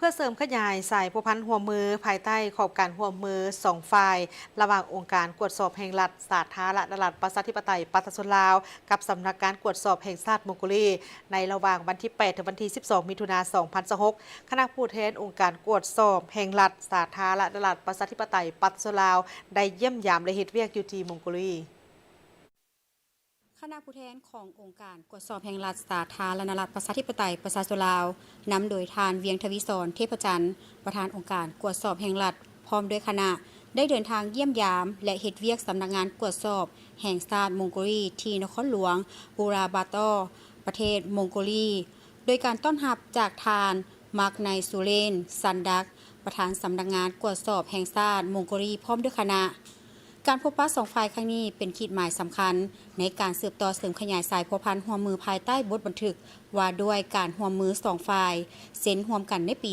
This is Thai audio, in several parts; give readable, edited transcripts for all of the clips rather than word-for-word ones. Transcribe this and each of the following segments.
พื่อเสริมขยายสายผูกพันหัวมือภายใต้ขอบการหัวมือ2ฝ่ายระหว่างองค์การกวดสอบแห่งรัฐสาธารณรัฐประชาธิปไตยประชาชนลาวกับสำนักงานกวดสอบแห่งชาติมองโกลีในระหว่างวันที่8ถึงวันที่12มิถุนายน2026คณะผู้แทนองค์การกวดสอบแห่งรัฐสาธารณรัฐประชาธิปไตยประชาชนลาวได้เยี่ยมยามและเฮ็ดเวียกอยู่ที่มองโกลีคณะผู้แทนขององค์การกวดสอบแห่งรัฐสาธารณรัฐประชาธิปไตยประชาชนลาวนำโดยทานเวียงทวิศรเทพจันทร์ประธานองค์การกวดสอบแห่งรัฐพร้อมด้วยคณะได้เดินทางเยี่ยมยามและเฮ็ดเวียกสำนักงานกวดสอบแห่งชาติมองโกลีที่นครหลวงอูราบาตอประเทศมองโกลีโดยการต้อนรับจากทานมาร์กไนซูเลนซันดักประธานสำนักงานกวดสอบแห่งชาติมองโกลีพร้อมด้วยคณะการพบปะสองฝ่ายครั้งนี้เป็นขีดหมายสำคัญในการสืบต่อเสริมขยายสายพัวพันหัวมือภายใต้บทบันทึกว่าด้วยการหัวมือสองฝ่ายเซ็นร่วมกันในปี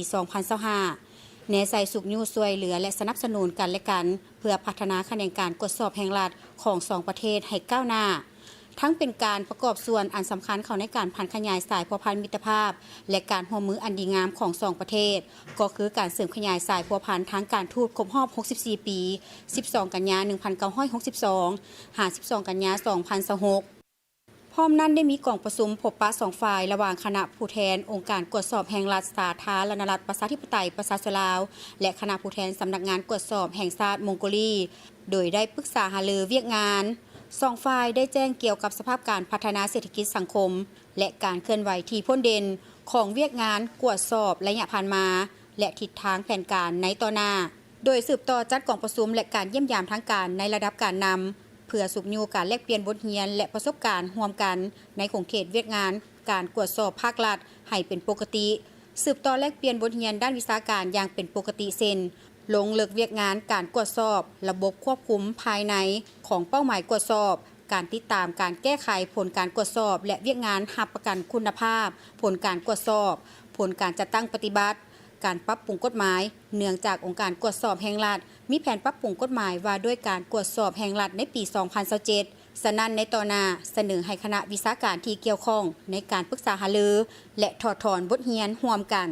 2025แนใส่สุกยูซวยเหลือและสนับสนุนกันและกันเพื่อพัฒนาคะแนนการกวดสอบแห่งรัฐของสองประเทศให้ก้าวหน้าทั้งเป็นการประกอบส่วนอันสำคัญเข้าในการพันขยายสายพัวพันมิตรภาพและการร่วมมืออันดีงามของสองประเทศก็คือการเสริมขยายสายพัวพันทางการทูตครบรอบ64 ปี 12 กันยายน 1962 52 กันยายน 2026พร้อมนั้นได้มีกล่องประชุมพบปะสองฝ่ายระหว่างคณะผู้แทนองค์การกวดสอบแห่งรัฐสาธารณรัฐประชาธิปไตยประชาชนลาวและคณะผู้แทนสำนักงานกวดสอบแห่งชาติมองโกลีโดยได้ปรึกษาหารือเวียกงานสองฝ่ายได้แจ้งเกี่ยวกับสภาพการพัฒนาเศรษฐกิจสังคมและการเคลื่อนไหวที่พ้นเด่นของเวียกงานกวดสอบระยะผ่านมาและทิศทางแผนการในต่อหน้าโดยสืบต่อจัดกล่องประชุมและการเยี่ยมยามทางการในระดับการนำเพื่อสุขยูการแลกเปลี่ยนบทเรียนและประสบการณ์ร่วมกันในของเขตเวียกงานการกวดสอบภาครัฐให้เป็นปกติสืบต่อแลกเปลี่ยนบทเรียนด้านวิชาการอย่างเป็นปกติเช่นลงลึกเวียกงานการกวดสอบระบบควบคุมภายในของเป้าหมายกวดสอบการติดตามการแก้ไขผลการกวดสอบและเวียกงานรับประกันคุณภาพผลการกวดสอบผลการจัดตั้งปฏิบัติการปรับปรุงกฎหมายเนื่องจากองค์การกวดสอบแห่งรัฐมีแผนปรับปรุงกฎหมายว่าด้วยการกวดสอบแห่งรัฐในปี 2027 ฉะนั้นในต่อหน้าเสนอให้คณะวิชาการที่เกี่ยวข้องในการปรึกษาหารือและถอดถอนบทเรียนร่วมกัน